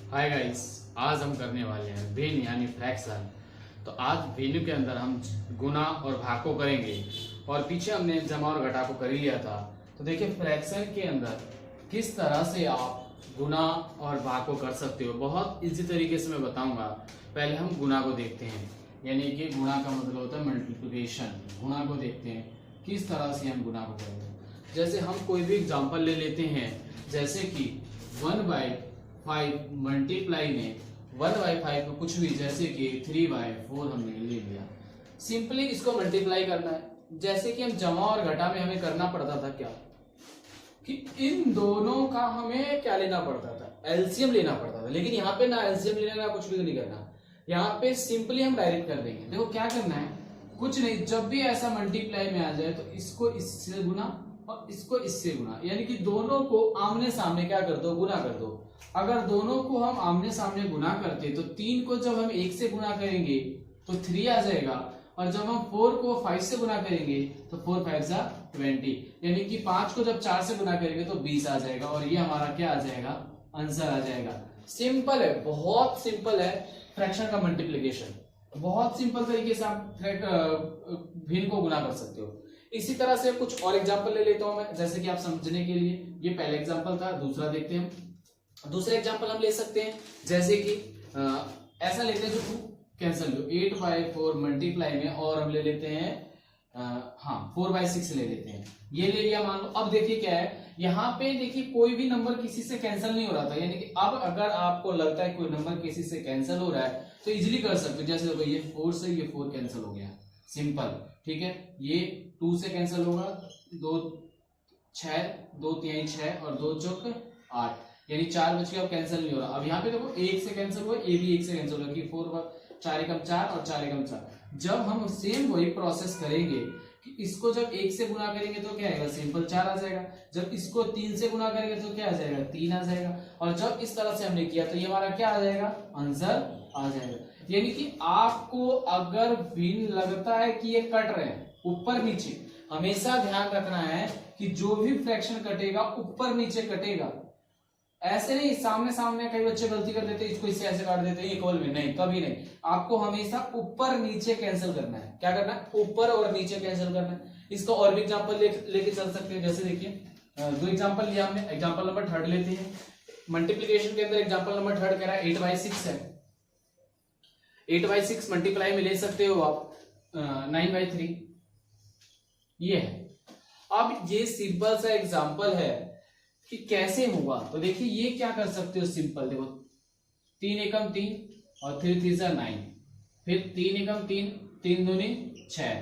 Hi guys, आज हम करने वाले हैं भिन्न यानी फ्रैक्शन। तो आज भिन्न के अंदर हम गुना और भाग को करेंगे और पीछे हमने जमा और घटा को कर ही लिया था। तो देखिए फ्रैक्शन के अंदर किस तरह से आप गुना और भाग को कर सकते हो, बहुत इजी तरीके से मैं बताऊंगा। पहले हम गुना को देखते हैं, यानी कि गुना का मतलब होता है मल्टीप्लिकेशन। गुना को देखते हैं किस तरह से हम गुना को करेंगे। जैसे हम कोई भी एग्जांपल ले लेते हैं, जैसे कि 1/5 मल्टीप्लाई में 1/5 को कुछ भी, जैसे कि 3/4 हमने ले लिया। सिंपली इसको मल्टीप्लाई करना है। जैसे कि हम जमा और घटा में हमें करना पड़ता था क्या, कि इन दोनों का हमें क्या लेना पड़ता था, एलसीएम लेना पड़ता था। लेकिन यहाँ पे ना एलसीएम लेना ना कुछ भी नहीं करना, यहाँ पे सिंपली हम डायरेक्ट कर देंगे। देखो क्या करना है, कुछ नहीं, जब भी ऐसा मल्टीप्लाई में आ जाए तो इसको इससे गुना और इसको इससे गुना, यानी कि दोनों को आमने सामने क्या कर दो, गुना कर दो। अगर दोनों को हम आमने सामने गुना करते तो 3 को जब हम 1 से गुना करेंगे तो 3 आ जाएगा, और जब हम 4 को 5 से गुना करेंगे तो 4 5 जा 20, यानी कि 5 को जब 4 से गुना करेंगे तो 20 आ जाएगा, और ये हमारा क्या आ जाएगा, आंसर आ जाएगा। सिंपल है, बहुत सिंपल है फ्रैक्शन का मल्टीप्लिकेशन। बहुत सिंपल तरीके से आप भिन्न को गुना कर सकते हो। इसी तरह से कुछ और एग्जांपल ले लेता हूं मैं, जैसे कि आप समझने के लिए। ये पहला एग्जांपल था, दूसरा देखते हैं हम। दूसरा एग्जांपल हम ले सकते हैं, जैसे कि ऐसा लेते हैं जो 2 कैंसिल हो 8/4 मल्टीप्लाई में, और हम ले लेते हैं 4/6 ले लेते हैं। ये ले लिया मान लो। अब देखिए क्या है, यहाँ पे देखिए कोई भी नंबर किसी से कैंसिल नहीं हो रहा था, यानी कि अब अगर आपको लगता है कोई नंबर किसी से कैंसिल हो रहा है तो इजीली कर सकते हो। जैसे देखो ये 4 से ये 4 कैंसिल हो गया, सिंपल, ठीक है। ये 2 से कैंसिल होगा, 2 6 2 3 6 और 2 चौक 8, यानी 4 बच गया, अब कैंसिल नहीं हो रहा। अब यहाँ पे देखो 1 से कैंसिल हुआ, ये भी 1 से कैंसिल होगा, कि 4 एकम 4 और 4 एकम 4। जब हम सेम वही प्रोसेस करेंगे कि इसको जब 1 से गुना करेंगे तो क्या आएगा, सिंपल 4 आ जाएगा। जब इसको 3 से गुना करेंगे तो क्या आ जाएगा, 3 आ जाएगा। और जब इस तरह से हमने किया तो ये हमारा क्या आ जाएगा, आंसर आ जाएगा। यानी कि आपको अगर भिन्न लगता है कि ये कट रहे हैं ऊपर नीचे, हमेशा ध्यान रखना है कि जो भी फ्रैक्शन कटेगा ऊपर नीचे कटेगा। ऐसे नहीं सामने सामने, कई बच्चे गलती कर देते हैं, इसको इससे ऐसे काट देते हैं इक्वल में, नहीं, कभी नहीं। आपको हमेशा ऊपर नीचे कैंसिल करना है। क्या करना है, ऊपर और नीचे कैंसिल करना है। इसका और भी एग्जांपल लेके चल सकते हैं। जैसे देखिए 2 एग्जांपल लिया हमने, एग्जांपल नंबर 3 लेते हैं। मल्टीप्लिकेशन के अंदर एग्जांपल नंबर 3 कह रहा है 8/6 है। 8/6 मल्टीप्लाई में ले सकते हो आप 9/3, ये है। अब ये सिंपल सा एग्जांपल है कि कैसे होगा। तो देखिए ये क्या कर सकते हो, सिंपल देखो, 3 एकम 3 और 3 3 9, फिर 3 एकम 3 3 दूनी 6,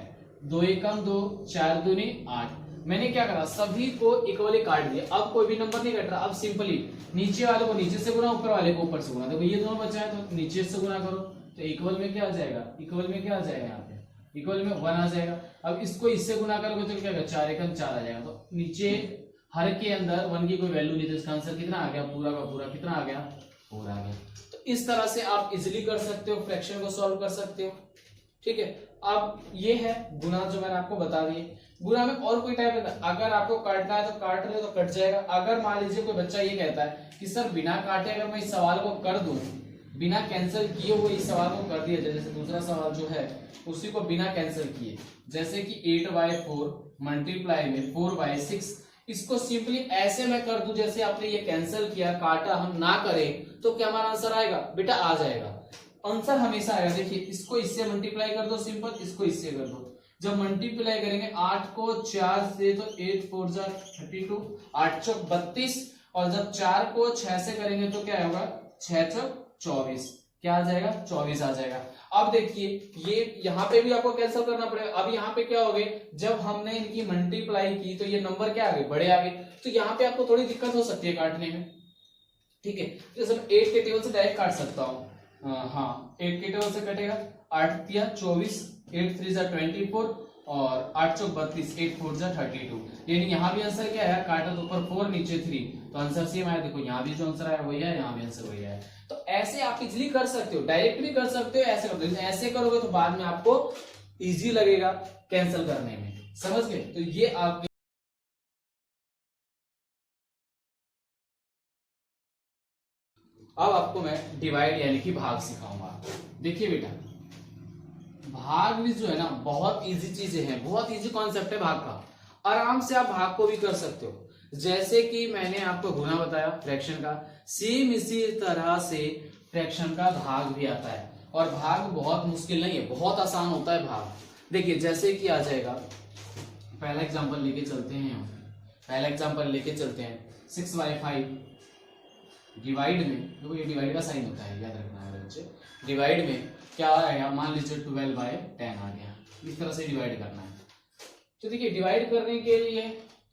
2 एकम 2 4 दूनी 8। मैंने क्या करा, सभी को इक्वली काट दिया। अब कोई भी नंबर नहीं कट रहा। अब सिंपली नीचे वाले को नीचे से गुना, ऊपर वाले को ऊपर से गुना। देखो ये दोनों बचा है तो नीचे से गुना करो, तो इक्वल में क्या आ जाएगा, इक्वल में क्या आ जाएगा, यहाँ पे इक्वल में 1 आ जाएगा। अब इसको इससे गुना करोगे तो क्या होगा, 4 एकम 4 आ जाएगा। तो नीचे हर के अंदर 1 की कोई वैल्यू नहीं, तो इसका आंसर कितना आ गया, पूरा का पूरा कितना आ गया, 4 आ गया। तो इस तरह से आप इजीली कर सकते हो, फ्रैक्शन को सॉल्व कर सकते हो, ठीक है। अब ये है गुना, जो मैंने आपको बता दिए। गुना में और कोई टाइप रहता है, अगर आपको काटना है तो काट ले तो कट जाएगा। अगर मान लीजिए कोई बच्चा ये कहता है कि सर बिना काटे अगर मैं इस सवाल को कर दूं, बिना कैंसिल किए हुए इस सवाल को कर दिया जाए, जैसे दूसरा सवाल जो है उसी को बिना कैंसिल किए, जैसे कि 8/4 मल्टीप्लाई में 4/6, इसको सिंपली ऐसे मैं कर दूं जैसे आपने ये कैंसिल किया, काटा हम ना करें, तो क्या हमारा आंसर आएगा, बेटा आ जाएगा, आंसर हमेशा आएगा। देखिए इसको इससे मल्टीप्लाई कर दो, सिंपल, इसको इससे कर दो। जब मल्टीप्लाई करेंगे 8 को 4 से तो 8 4 जा 32, 8 चौक 32, और जब 4 को 6 से करेंगे तो क्या होगा, 6 चौक 24, क्या आ जाएगा, 24 आ जाएगा। अब देखिए ये यहाँ पे भी आपको कैंसिल करना पड़ेगा। अब यहाँ पे क्या हो गए, जब हमने इनकी मल्टीप्लाई की तो ये नंबर क्या आ गए, बड़े आ गए, तो यहाँ पे आपको थोड़ी दिक्कत हो सकती है काटने में, ठीक है। जैसे मैं 8 के टेबल से डायरेक्ट काट सकता हूँ, 8 के टेबल से कटेगा, 8 तिया 24, 8 3 जा 24, और 8 चौक 32, 8 4 जा 32, यानी यहाँ भी आंसर क्या है, काटा तो ऊपर 4 नीचे 3, तो आंसर सेम आया। देखो यहाँ भी जो आंसर आया वही है, यहाँ भी आंसर वही है। तो ऐसे आप इजिली कर सकते हो, डायरेक्ट भी कर सकते हो, ऐसे कर सकते हो। ऐसे करोगे तो बाद में आपको इजी लगेगा कैंसिल करने में, समझ गए। तो ये आपके अब आपको मैं डिवाइड यानी कि भाग सिखाऊंगा। देखिए बेटा, भाग भी जो है ना बहुत इजी चीजें हैं, बहुत इजी कॉन्सेप्ट है भाग का। आराम से आप भाग को भी कर सकते हो। जैसे कि मैंने आपको गुना बताया फ्रैक्शन का, सेम इसी तरह से फ्रैक्शन का भाग भी आता है। और भाग बहुत मुश्किल नहीं है, बहुत आसान होता है भाग। देखिए जैसे कि आ जाएगा, पहला एग्जांपल लेके चलते हैं हम। पहला एग्जांपल लेके चलते हैं 6/5 डिवाइड में, देखो ये डिवाइड का साइन होता है, याद रखना है बच्चे। डिवाइड में क्या आएगा, मान लीजिए 12/10 आ गया। इस तरह से डिवाइड करना है। तो देखिए डिवाइड करने के लिए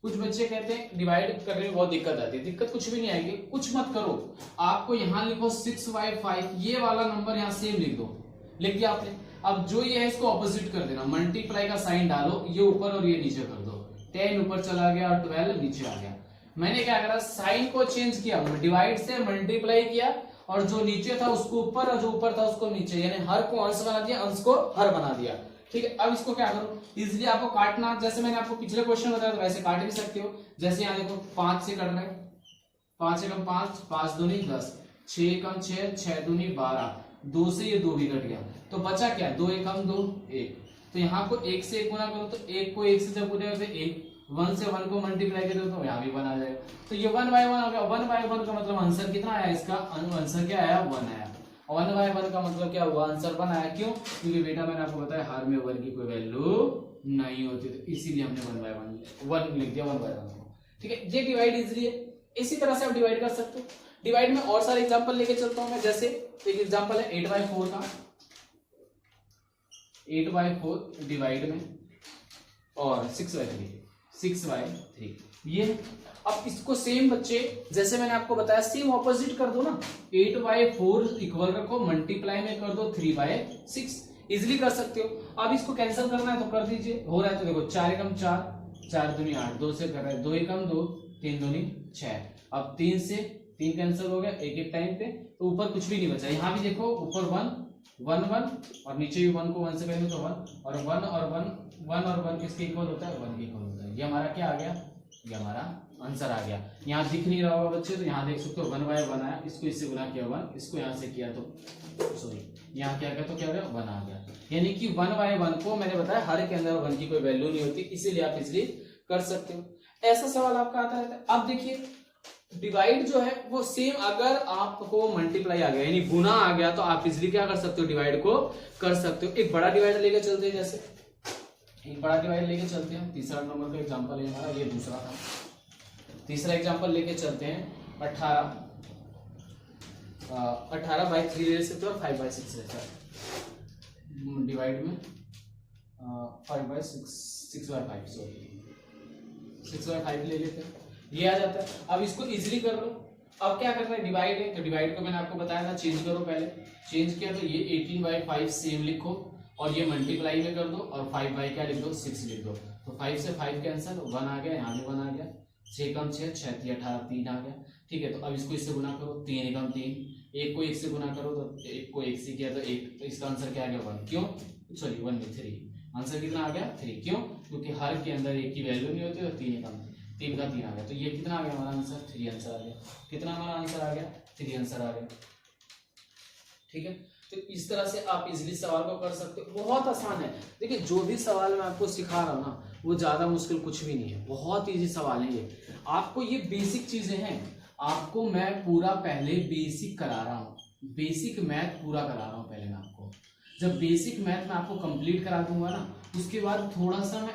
कुछ बच्चे कहते हैं डिवाइड करने में बहुत दिक्कत आती है। दिक्कत कुछ भी नहीं आएगी, कुछ मत करो। आपको यहाँ लिखो 6/5, ये वाला नंबर यहाँ सेम लिख दो, लिख दिया आपने। अब जो ये है इसको ऑपोजिट कर देना, मल्टीप्लाई का साइन डालो, ये ऊपर और ये नीचे कर दो। 10 ऊपर चला गया और 12 नीचे आ गया। मैंने क्या करा, साइन को चेंज किया, डिवाइड से मल्टीप्लाई किया, और जो नीचे था उसको ऊपर और जो ऊपर था उसको नीचे, यानी हर को अंश बना दिया, अंश को हर बना दिया। ठीक है, अब इसको क्या करो, इजीली आपको काटना, जैसे मैंने आपको पिछले क्वेश्चन बताया था वैसे काट भी सकते हो। जैसे यहाँ देखो 5 से कट रहे, 5 एकम 5, 5 दूनी 10, 6 एकम 6, 6 दूनी 12, 2 से ये 2 भी कट गया, तो बचा क्या, 2 एकम 2 1। तो यहाँ को 1 से 1 गुना करो, तो 1 को 1 से जब गुना तो 1, 1 से 1 को मल्टीप्लाई करो तो यहाँ भी 1 आ जाएगा। तो ये 1/1 हो गया। 1/1 का मतलब आंसर कितना आया, इसका आंसर क्या आया, 1 आया। 1/1 का मतलब क्या हुआ, आंसर 1 आया। क्यों, क्योंकि बेटा मैंने आपको बताया हर में 1 की कोई वैल्यू नहीं होती, तो इसीलिए हमने 1/1 लिख दिया 1/1 को। ठीक है, ये डिवाइड इजीली है। इसी तरह से आप डिवाइड कर सकते हो। डिवाइड में और सारे एग्जांपल लेके चलता हूं मैं। जैसे एक एग्जांपल है 8/4 का, 8/4 डिवाइड में, और 6/3 ये। अब इसको सेम बच्चे जैसे मैंने आपको बताया सेम ऑपोजिट कर दो ना, 8/4 इक्वल रखो, मल्टीप्लाई में कर दो 3/6, इजिली कर सकते हो। अब इसको कैंसिल करना है तो कर दीजिए, हो रहा है तो देखो 4 एकम 4, 4 दूनी 8, 2 से कर रहा है 2 एकम 2, 3 दूनी 6। अब 3 से 3 कैंसिल हो गया एक एक टाइम पे, तो ऊपर कुछ भी नहीं बचा। यहाँ भी देखो ऊपर 1 1 और नीचे भी 1 को 1 से करेंगे तो 1 और 1 किसके इक्वल होता है, 1 के इक्वल होता है। ये हमारा क्या आ गया, ये हमारा आंसर आ गया। यहाँ दिख नहीं रहा होगा बच्चे, तो यहाँ देख सकते हो 1/1 आया, इसको इससे गुना किया 1, इसको यहाँ से किया तो सॉरी यहाँ क्या किया तो क्या हो गया, 1 आ गया। यानी कि 1/1 को मैंने बताया हर के अंदर 1 की कोई वैल्यू नहीं होती, इसीलिए आप इजिली कर सकते हो। ऐसा सवाल आपका आता रहता है। अब देखिए डिवाइड जो है वो सेम, अगर आपको मल्टीप्लाई आ गया यानी गुना आ गया तो आप इजिली क्या कर सकते हो, डिवाइड को कर सकते हो। एक बड़ा डिवाइड लेके चलते हैं, जैसे एक बड़ा डिवाइड लेके चलते हैं। तीसरा नंबर का एग्जांपल है हमारा, ये दूसरा था। तीसरा एग्जांपल लेके चलते हैं 18/3 ले सकते हो और 5/6 रहता है डिवाइड में, 6/5 सॉरी 6/5 ले लेते हैं, ये आ जाता है। अब इसको इजीली कर लो। अब क्या करना है, डिवाइड है तो डिवाइड को मैंने आपको बताया था चेंज करो, पहले चेंज किया तो ये 18/5 सेम लिखो, और ये मल्टीप्लाई में कर दो, और 5 क्या लिख दो, 6 लिख दो। तो 5 से 5 कैंसिल, 1 आ गया, यहाँ भी 1 आ गया, 6 एकम 6, 6 3 18, 3 आ गया। ठीक है, तो अब इसको इससे गुना करो, 3 एकम 3, 1 को 1 से गुना करो तो 1 को 1 से किया तो 1, तो इसका आंसर क्या आ गया 1। क्यों, सॉरी 1 नहीं 3, आंसर कितना आ गया 3। क्यों, क्योंकि हर के अंदर 1 की वैल्यू नहीं होती, तो 3 एकम 3 का 3 आ गया। तो ये कितना आ गया हमारा आंसर, 3 आंसर आ गया। कितना हमारा आंसर आ गया, 3 आंसर आ गया। ठीक है, तो इस तरह से आप इजीली सवाल को कर सकते हो, बहुत आसान है। देखिए जो भी सवाल मैं आपको सिखा रहा हूँ ना, वो ज्यादा मुश्किल कुछ भी नहीं है, बहुत इजी सवाल है ये। आपको ये बेसिक चीजें हैं, आपको मैं पूरा पहले बेसिक करा रहा हूँ, बेसिक मैथ पूरा करा रहा हूँ पहले मैं आपको। जब बेसिक मैथ में आपको कंप्लीट करा दूंगा ना, उसके बाद थोड़ा सा मैं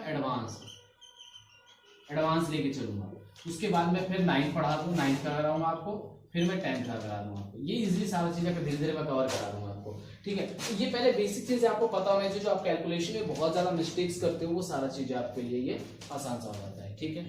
एडवांस लेके चलूंगा। उसके बाद मैं फिर 9th पढ़ा दूँ, 9th का कराऊंगा आपको, फिर मैं 10th का करा दूंगा आपको। ये इजीली सारी चीजें धीरे धीरे मैं कवर करा दूंगा आपको। ठीक है, तो ये पहले बेसिक चीजें आपको पता होना चाहिए। जो आप कैलकुलेशन में बहुत ज्यादा मिस्टेक्स करते हो, वो सारा चीजें आपके लिए ये आसान सा हो जाता है। ठीक है।